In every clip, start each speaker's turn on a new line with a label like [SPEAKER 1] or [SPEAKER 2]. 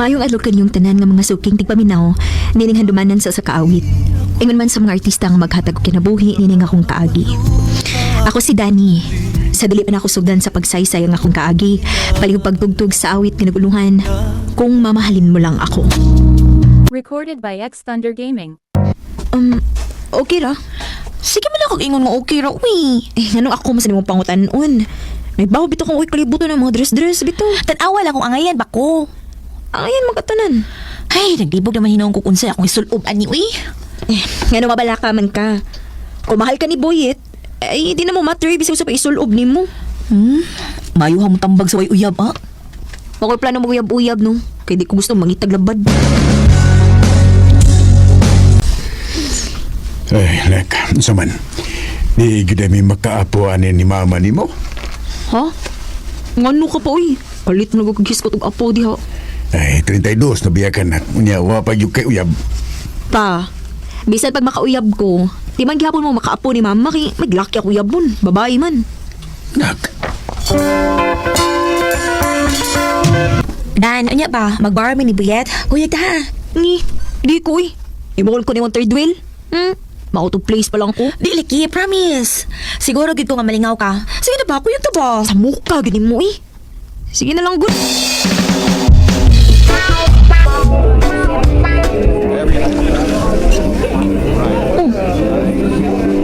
[SPEAKER 1] Mayong adlo kanyong tanan nga mga suking tigpaminaw, nining handumanan sa kaawit. Ingon man sa mga artista nga maghatag og kinabuhi nining akong kaagi. Ako si Danny. Sa dili pa na ako sugdan sa pagsaysay ang akong kaagi, palihog pagtugtog sa awit pinaguluhan, kung mamahalin mo lang ako.
[SPEAKER 2] Recorded by X Thunder Gaming.
[SPEAKER 1] Okay ra?
[SPEAKER 3] Sige man lang kag ingon nga okay ra, uy.
[SPEAKER 1] Anong ako mas nimong pangutan-on? May bawo bito kong kalibuto ng mga dress-dress bito.
[SPEAKER 3] Tan-awa lang kung angayan bako.
[SPEAKER 1] Ayan magkatanan.
[SPEAKER 3] Ay, nagdibog naman hinawang ko unsay akong isulob ani, uy.
[SPEAKER 1] Nga mabala ka man ka. Kung mahal ka ni Boyet, ay di na mo matter bisag sa paisulob ni mo.
[SPEAKER 3] Mayo mo tambag sa way uyab, ha?
[SPEAKER 1] Makoy plano mo uyab-uyab no. Kaya di ko gusto mangitag labad.
[SPEAKER 4] Ay, Lek, sa man. Di gudami makaapo anin ni mama ni mo.
[SPEAKER 1] Ha? Ngano ka pa uy? Palit na nagkagis ko tong apo di ha.
[SPEAKER 4] Ay, 32 na biyakan na. Unya, wapag yung kay uyab.
[SPEAKER 1] Pa, bisan pag makauyab ko, di man gihapon mo makaapo ni mama kay maglaki ako uyabon, babae man.
[SPEAKER 4] Nak,
[SPEAKER 3] Dan, unya ba? Mag-bar ni Buyet? Kuya ta.
[SPEAKER 1] Ni, di ko uy. Imukol ko ni mong third wheel. Mauto place pa lang ko.
[SPEAKER 3] Di laki, promise. Siguro gid ko nga malingaw ka. Sige na ba? Kuya ta ba?
[SPEAKER 1] Sa mukha, ganin mo eh. Sige na lang, good.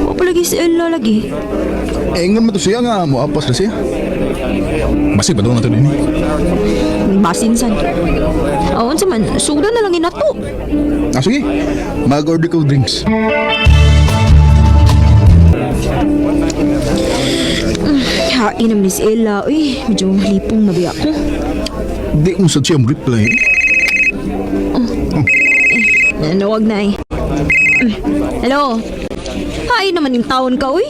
[SPEAKER 1] Oh, palagi si Ella lagi.
[SPEAKER 5] Ingon mo to siya nga, muapas na siya. Basi ba doon natin ini?
[SPEAKER 1] Basinsan. Awan sa man, suda na lang inato.
[SPEAKER 5] Sige, mag-order ko drinks.
[SPEAKER 1] Hain naman ni si Ella. Uy, medyo lipong nabiya ko.
[SPEAKER 5] Di mo sa siyang reply.
[SPEAKER 1] Nawag na eh. Hello? Hain naman yung taon ka, uy.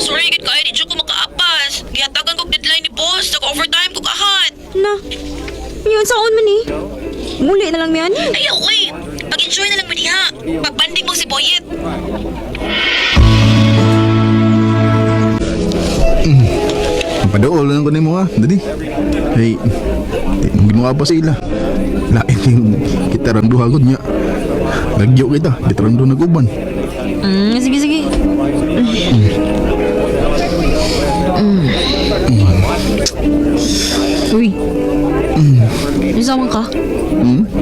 [SPEAKER 3] Sorry, gid ka di ko makaapas. Gihatagan kog deadline ni boss. Nag-overtime kog ahat.
[SPEAKER 1] Na, yun saon man eh. Muli na lang miyan.
[SPEAKER 3] Ayaw, uy. Pag-enjoy na lang mo diha. Pagbanding mo si Boyet.
[SPEAKER 5] Padool lang ko ni mo ha, dadi. Hey, di mo ginawa pa sila. Lain yung kita rang duha gud nya. Lagyo kita, di rang duha naguban.
[SPEAKER 1] Sige, sige. Uy. Isa man ka?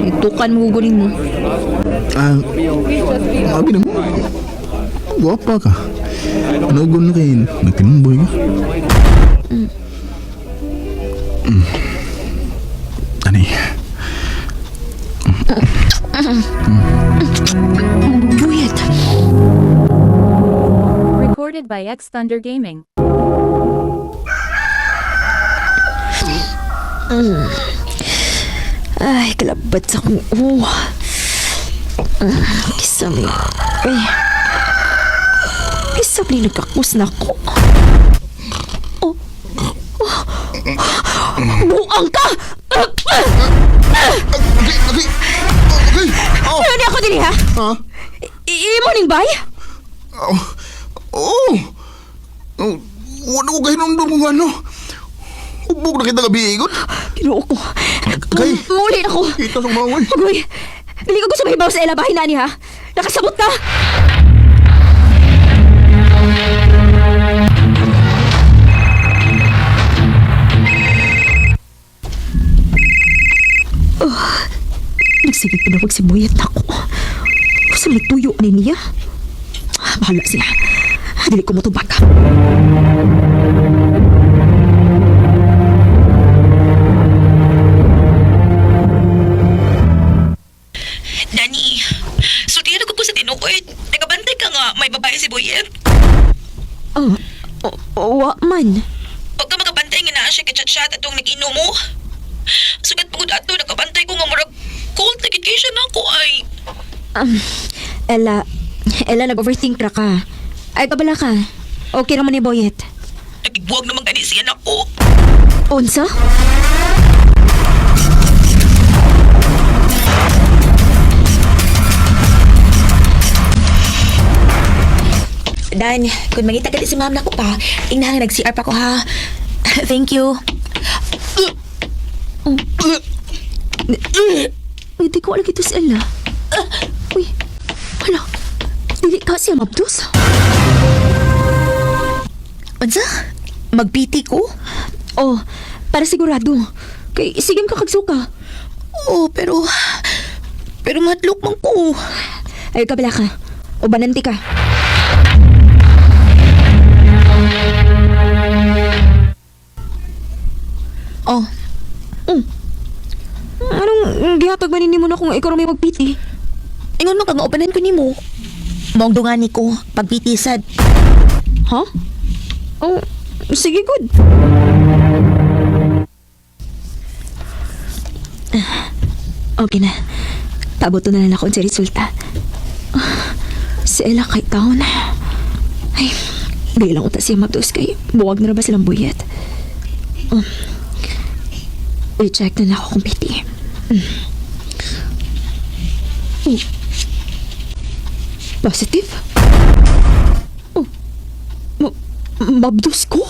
[SPEAKER 1] Itukan mo gugunin mo.
[SPEAKER 5] Abi na mo. Guwapa ka. Nagugon na kayo. Nagtinumboy ka. Ani?
[SPEAKER 1] Buyet.
[SPEAKER 2] Recorded by X Thunder Gaming.
[SPEAKER 1] Ay, kalabat sa kong kisami. Ay. Kisami nagkakus na ako. Buang ka!
[SPEAKER 5] Okay.
[SPEAKER 1] Ano ni ako din ha?
[SPEAKER 5] Ha?
[SPEAKER 1] Imo ning bay?
[SPEAKER 5] Wala ko kayo nung doon ano. Ubog na kita gabi ikot.
[SPEAKER 1] Kinuo ko.
[SPEAKER 5] Kay.
[SPEAKER 1] Muli na ko.
[SPEAKER 5] Kita sa maway.
[SPEAKER 1] Agoy, dili ko gusto mahibaw sa Ella bahay na ni ha. Nakasabot na. Nagsigit pa na wag si Boyet na ako. Gusto may tuyo ni niya. Bahala siya. Dili ko matubag.
[SPEAKER 3] Dani, sultihan ako po sa tinuod. Nagabantay ka nga, may babae si Boyet.
[SPEAKER 1] Wa man.
[SPEAKER 3] Pag ka makabantay nga na siya kachat-chat atong nag-inom mo. Sugat pagod ato, nakabantay ko nga murag cold na kay siya na ako ay.
[SPEAKER 1] Ella, nag-overthink ra ka. Ay, pabala ka. Okay naman ni Boyet.
[SPEAKER 3] Nagigbuwag naman gani siya na ako.
[SPEAKER 1] Unsa?
[SPEAKER 3] Dan, kung mangita ka si ma'am na ko pa, ingnahan nag-CR pa ko ha. Thank you.
[SPEAKER 1] Hindi ko alam ito si Ella. Uy, hala. Dili ka siya mabdos.
[SPEAKER 3] Unsa? Magpiti ko?
[SPEAKER 1] Oh, para sigurado. Kay sige ka kagsuka.
[SPEAKER 3] Oo, pero madlok man ko.
[SPEAKER 1] Ay, kabila ka. O bananti ka.
[SPEAKER 3] Oh,
[SPEAKER 1] Anong gihatag manin mo na kung ikaw may magpiti?
[SPEAKER 3] ingon mo kang upanan ko nimo. Mong dungani ko pagpitisad.
[SPEAKER 1] Ha? Oh, sige, good. Okay na. Pabuto na lang ako sa resulta. Si Ella kay taon. Ay, di lang uta siya mabdos kay buwag na ba silang buyat. I-check na lang ako kung piti. Positive? Oh, mabdos ko?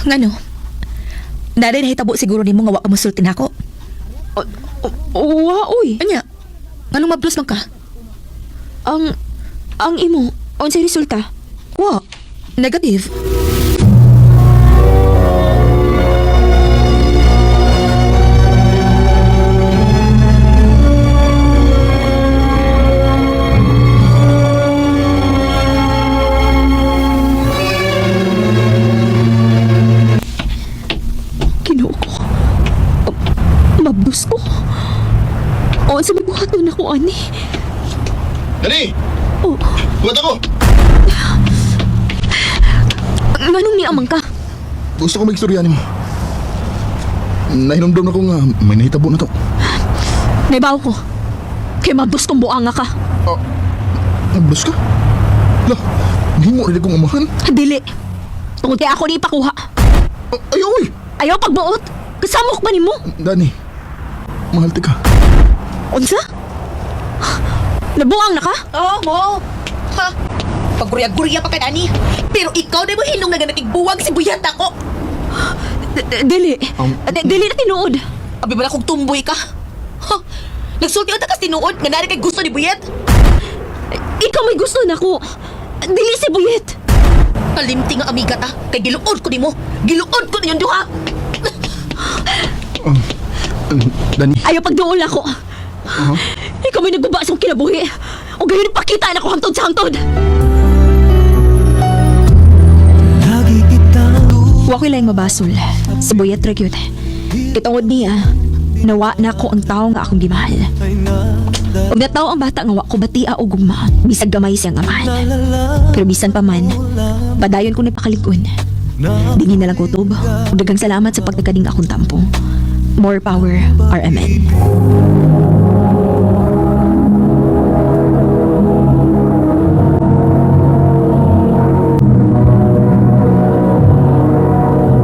[SPEAKER 3] Ngano? Dari na hitabo siguro nimo nga wa ka musulti nako.
[SPEAKER 1] Wa, uy.
[SPEAKER 3] Anya? Nganong mabdos man ka?
[SPEAKER 1] Ang imo, unsay resulta?
[SPEAKER 3] Wa. Negative.
[SPEAKER 1] Ginoo ko. Mabdos ko. O, sa mabuhat na ako, ani.
[SPEAKER 5] Dani!
[SPEAKER 1] Oh,
[SPEAKER 5] Buhat ako!
[SPEAKER 1] nganong niamang ka?
[SPEAKER 5] Gusto ko mag-istoryanin mo. Nahinomdom na ko nga may nahitabo na to.
[SPEAKER 1] Naibaw ko. Kay mabdos kong buanga ka.
[SPEAKER 5] Nablos ka? Lah, hindi mo rin akong amahan.
[SPEAKER 1] Dili. Tungod kay ako ni ipakuha.
[SPEAKER 5] Ayaw eh!
[SPEAKER 1] Ayaw pagbuot. Kasamok ba ni mo?
[SPEAKER 5] Dani, mahal ka.
[SPEAKER 1] Unsa? Nabuang na ka?
[SPEAKER 3] Oo, mo. Ha? Pagurya-gurya pa ka, Dani. Pero ikaw na mo hinong nga natigbuwag si Buyat ako.
[SPEAKER 1] Dili. Dili na tinuod.
[SPEAKER 3] Abi ba kung tumboy ka? Ha? Nagsulti ka kas tinuod nga nari kay gusto ni Buyat.
[SPEAKER 1] Ikaw may gusto na ko. Dili si Buyet.
[SPEAKER 3] Kalimti nga amiga ta. Kay giluod ko nimo. Giluod ko niyon duha.
[SPEAKER 5] Dani,
[SPEAKER 1] Ayaw pagduol ako. Ikaw may nagbuba sa akong kinabuhi. O gayon pakita na ko hangtod sa hangtod. Wa ko lang mabasol. Si Buyet ra gyud. Kitungod niya, nawa na ko ang tao nga akong gimahal. Ug nataw ang bata nga wa ko batia o gugma, bisag gamay siyang amahan. Pero bisan pa man, padayon ko napakalig-on. Dingin na lang kutob. Ug daghang salamat sa pagkakading akong tampo. More power, RMN.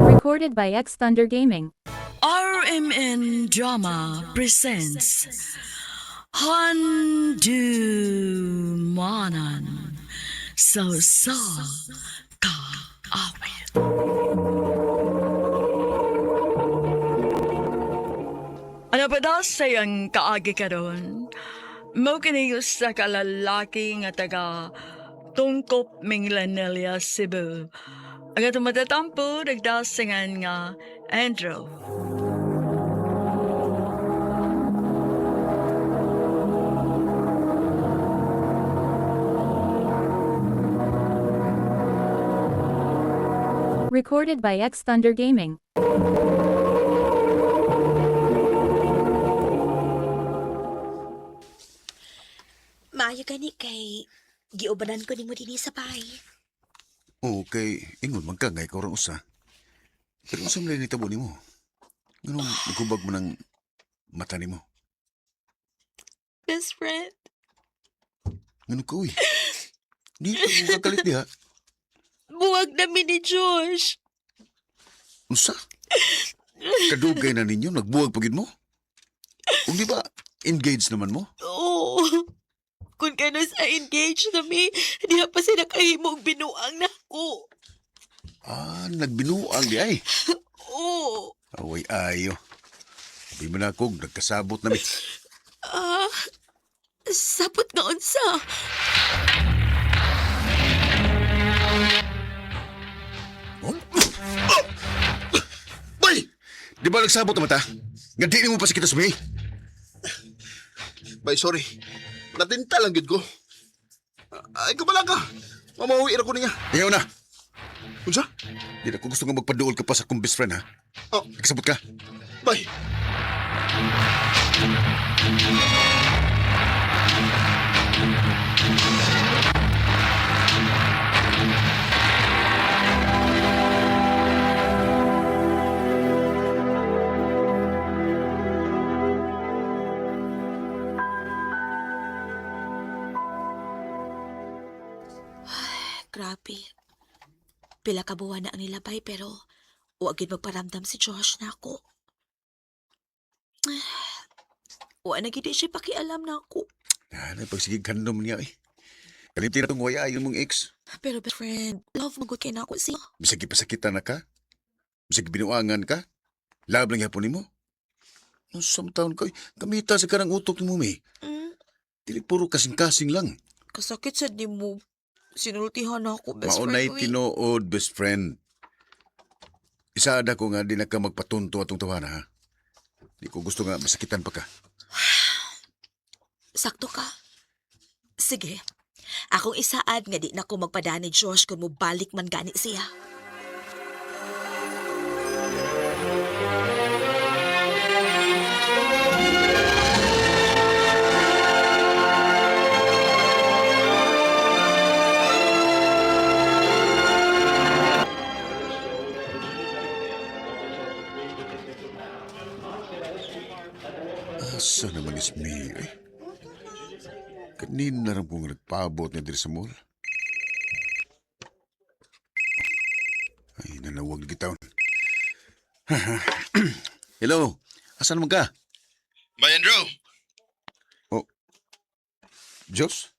[SPEAKER 2] Recorded by X Thunder Gaming.
[SPEAKER 6] RMN Drama presents Handumanan So Ka Awit. Ano pa daw sayang kaagi ka ron? Mo kiniyo sa kalalaki nga taga Tungkop Minglanilla, Cebu. Ang atong matatampo, nagdasingan nga Andrew.
[SPEAKER 2] Recorded by X Thunder Gaming.
[SPEAKER 3] Maayo gani kay giubanan ko nimo dinhi sa bahay.
[SPEAKER 4] Okay, ingon magkangay ko rin usa. Pero usam lang nitabo ni mo. Ganun, nagubag mo ng mata ni mo.
[SPEAKER 3] Best friend.
[SPEAKER 4] Ganun ka, uy. Di ka mo kagalit diha.
[SPEAKER 3] Buwag namin ni Josh.
[SPEAKER 4] Usa? Kadugay na ninyo, nagbuwag pagid mo? Kung di ba, engaged naman mo?
[SPEAKER 3] Oo. Kung kano sa engage na mi, di pa sila kahimong binuang na ako.
[SPEAKER 4] Ah, nagbinuang di ay. Away ayo. Sabi mo na kog, nagkasabot na mi.
[SPEAKER 3] Sapot nga unsa.
[SPEAKER 4] Bay! Di ba nagsabot na mata? Gandini mo pa sa kita sumi.
[SPEAKER 5] Bay, sorry. Natinta lang gid ko. Ay, kabala ka. Mamawi ra ko niya.
[SPEAKER 4] Ayaw na.
[SPEAKER 5] Unsa?
[SPEAKER 4] Di na ko gusto nga magpaduol ka pa sa kong best friend, ha?
[SPEAKER 5] Oh,
[SPEAKER 4] Nagsabot ka.
[SPEAKER 5] bay.
[SPEAKER 3] Grabe. Pila ka buwan na ang nilabay pero wa gid magparamdam si Josh na ako. Wa na gid siya pakialam na ako.
[SPEAKER 4] Ano, pagsigig kandom niya, eh. Kalimti na itong waya yung mong ex.
[SPEAKER 3] Pero best friend, love mo gud kay na ako siya.
[SPEAKER 4] Bisag ipasakitan na ka. Bisag binuangan ka. Lab lang yapon nimo. Nung samtaon ka, kamita sa karang utok ni mo, may.
[SPEAKER 3] Mm,
[SPEAKER 4] Dili puro kasing-kasing lang.
[SPEAKER 3] kasakit sa di mo. Sinultihan na ako, best
[SPEAKER 4] Maunay
[SPEAKER 3] friend.
[SPEAKER 4] tinuod, best friend. Isaada ko nga di na ka magpatunto atong tawana, ha? Di ko gusto nga masakitan pa ka.
[SPEAKER 3] Sakto ka. Sige. Akong isaad nga di na ko magpadani Josh kung mo balik man gani siya.
[SPEAKER 4] Asa naman is May, eh? Kanina na rin pong nagpaabot niya diri sa mall. Ay, nanawag na gitaon. Hello, asan naman ka?
[SPEAKER 5] Bay, Andrew.
[SPEAKER 4] Diyos?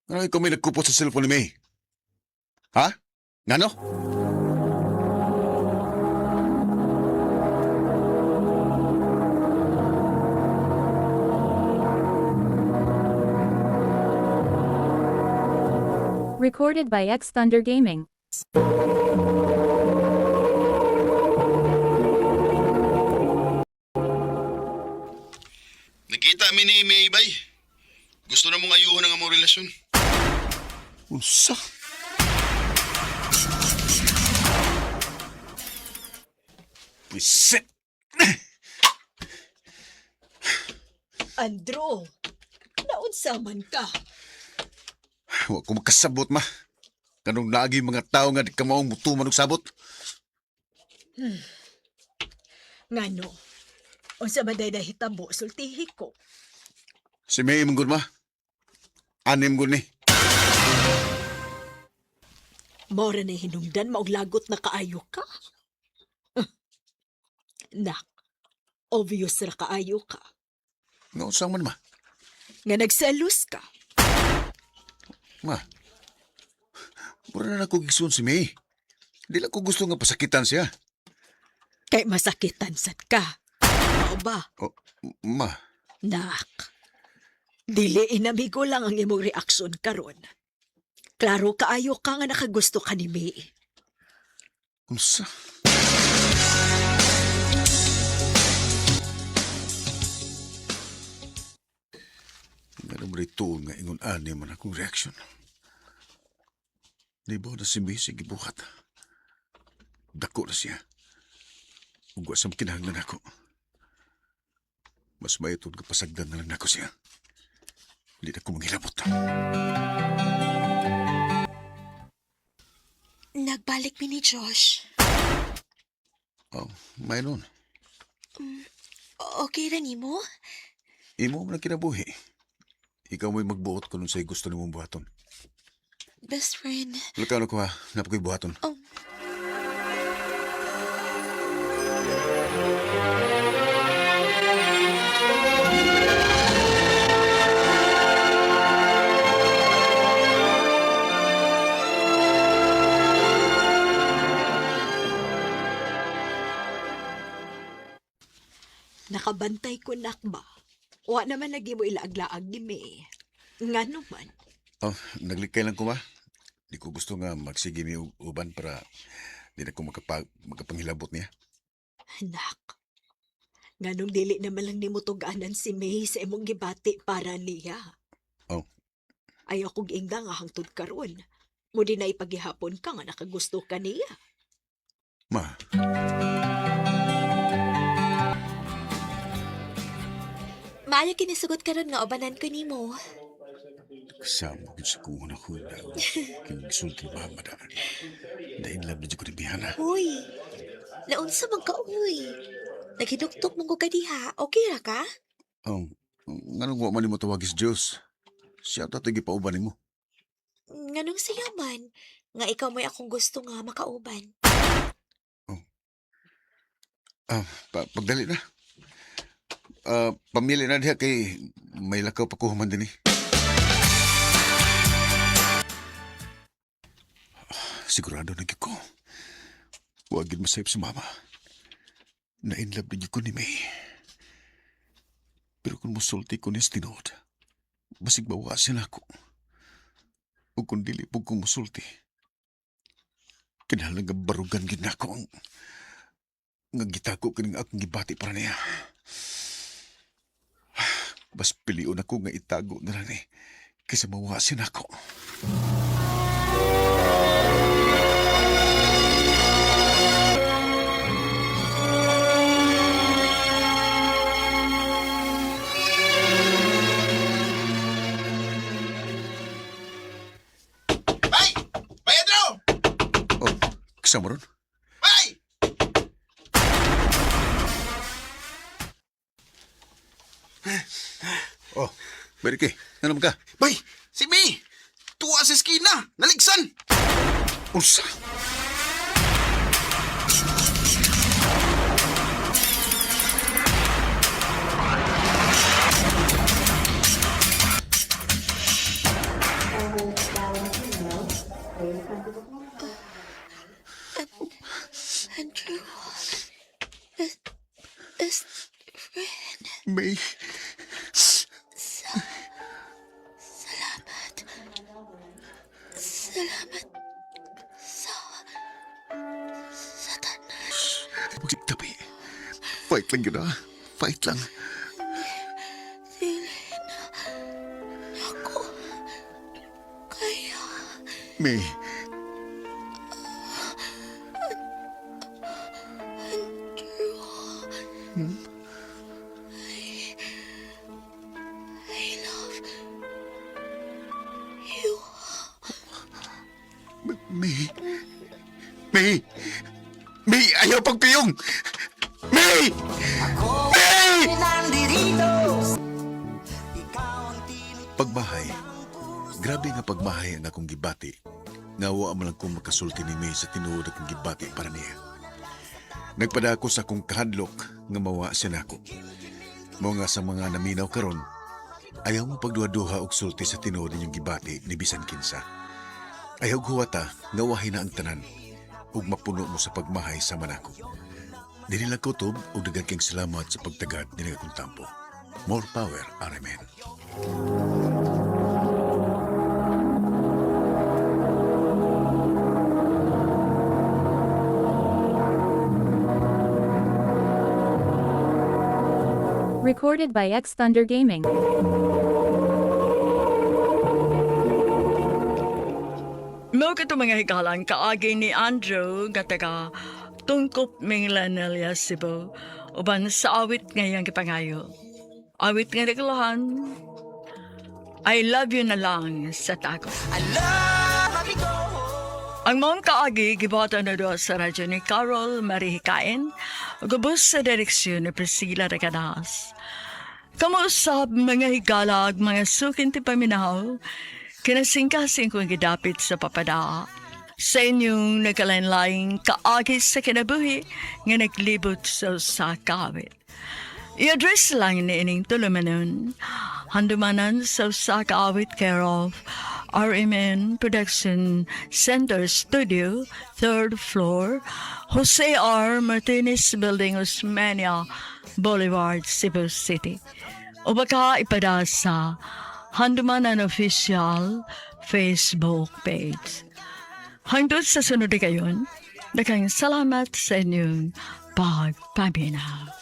[SPEAKER 4] Ano ikaw may nagkupot sa cellphone ni May? Ha? Ngano?
[SPEAKER 2] Recorded by X Thunder Gaming.
[SPEAKER 5] Nakita mi ni May, bay. Gusto na mong ayuhon ang among relasyon.
[SPEAKER 4] Unsa? Wisit!
[SPEAKER 7] Andro, naunsa man ka?
[SPEAKER 4] Wa ko makasabot, ma. Kanong lagi mga tao nga di ka maong mutuman og sabot.
[SPEAKER 7] Ngano, unsa man day nahitabo sultihi ko.
[SPEAKER 4] Si May mong ma. Anim gud ni.
[SPEAKER 7] Mora na hinungdan maog lagot na kaayo ka. Nak, obvious ra kaayo ka.
[SPEAKER 4] Nga usang man, ma.
[SPEAKER 7] Nga nagselos ka.
[SPEAKER 4] Ma. Mura na ako gigsuon si May. Di lang ko gusto nga pasakitan siya.
[SPEAKER 7] Kay masakitan sad ka. Mao ba?
[SPEAKER 4] O, ma.
[SPEAKER 7] Nak, dili inamigo lang ang imong reaksyon karon. Klaro kaayo ka nga nakagusto ka ni May.
[SPEAKER 4] Unsa? Nga naman ito nga ingon ani man akong reaksyon. Di ba na si May sige buhat? Dako na siya. Ug wa sam kinahanglan ako. Mas mayatod ka pasagdan na lang nako siya. Hindi na ko manghilabot.
[SPEAKER 3] Nagbalik mi ni Josh.
[SPEAKER 4] Oh, mayroon.
[SPEAKER 3] Okay ra nimo?
[SPEAKER 4] Imo man ang kinabuhi. Ikaw mo'y magbuot kung sa'y gusto ni mong buhaton.
[SPEAKER 3] Best friend.
[SPEAKER 4] Lakaw na ko ha, napakoy buhaton.
[SPEAKER 3] Oh.
[SPEAKER 7] Nakabantay ko nakba. Wa naman lagi mo ilaag-laag ni May. Nga naman.
[SPEAKER 4] Oh, naglikay lang ko ba? Di ko gusto nga magsige mi uban para di na ko makapanghilabot niya.
[SPEAKER 7] Anak. Nganong dili naman lang ni mo tuganan si May sa imong gibati para niya.
[SPEAKER 4] Oh.
[SPEAKER 7] Ayaw kong ingda nga hangtod karon. Mo di na ipaghihapon ka nga nakagusto ka niya.
[SPEAKER 4] Ma,
[SPEAKER 1] Maayo kinisugot karon nga obanan ko nimo.
[SPEAKER 4] kasama ko sa kuna ko na kinagsulti mama na. Dahil love na dyan ko ni Bihana.
[SPEAKER 8] Uy, naunsa man ka, uy. Naghinuktok mong ko kadiha, okay ra ka?
[SPEAKER 4] Oh, nga wa man mo tawagis Diyos. Siya tatagi pa uban mo.
[SPEAKER 8] Nganong siya man, nga ikaw may akong gusto nga makauban.
[SPEAKER 4] Pagdali na. Pamili na diha kay may lakaw pa ko human din eh. Sigurado na gyud ko. Huwag gid masayop si mama. Na-inlove na gyud ko ni May. Pero kung musulti ko niya sa tinood, basig bawasin ako. O kung dili po kong musulti, kinahanglan nga barugan gid na ako ang nga gitago kining akong gibati para niya. Mas piliun ako nga itago na lang eh, kaysa mawasin ako.
[SPEAKER 5] Bay! Pedro!
[SPEAKER 4] Oh, kasama ron?
[SPEAKER 5] Bay!
[SPEAKER 4] Oh, Berike, nalam ka?
[SPEAKER 5] Bay! Si May! Tuwa sa eskina! Naligsan!
[SPEAKER 4] Unsa?
[SPEAKER 8] Andrew, best friend,
[SPEAKER 4] May,
[SPEAKER 8] salamat. Salamat sa tanan.
[SPEAKER 4] huwag tabi. Fight lang yun ah. Fight lang.
[SPEAKER 8] Dili na ako kaya
[SPEAKER 4] May,
[SPEAKER 8] I love you.
[SPEAKER 4] May, May, May, ayaw pagpiyong! May! May! Pagbahay. Grabe nga pagbahay ang akong gibati. Ngawa mo lang kong makasulti ni May sa tinuod akong gibati para niya. Nagpadako sa akong kahadlok nga mawa siya nako. Mo nga sa mga naminaw karon, ayaw mo pagduha-duha og sulti sa tinuod ninyong gibati ni bisan kinsa. Ayaw huwata nga wahay na ang tanan ug mapuno mo sa pagmahay sa manako. Dili lang kutob ug daghang kang salamat sa pagtagad ni akong tampo. More power, Aramen.
[SPEAKER 2] Recorded by X Thunder Gaming.
[SPEAKER 6] Mo ka mga hikalang kaagi ni Andrew nga taga tungkop Minglanelia Cebu uban sa awit ngayang kipangayo. Awit nga naglahan. I love you na lang sa tako. Ang mong kaagi gibata na doon sa radyo ni Carol Marihikain gubos sa direksyon ni Priscilla Regadas. Kamusap mga higalag, mga sukin ti paminaw, kinasingkasing kong gidapit sa papada. Sa inyong nagkalain-laing kaagi sa kinabuhi nga naglibot sa kawit. I-address lang ni ining tulumanon, handumanan sa kaawit care of RMN Production Center Studio, 3rd floor, Jose R. Martinez Building, Osmeña Boulevard, Cebu City. O baka ipada sa Handumanan Official Facebook page. Hangtod sa sunod kayon, daghang salamat sa inyong pagpaminaw.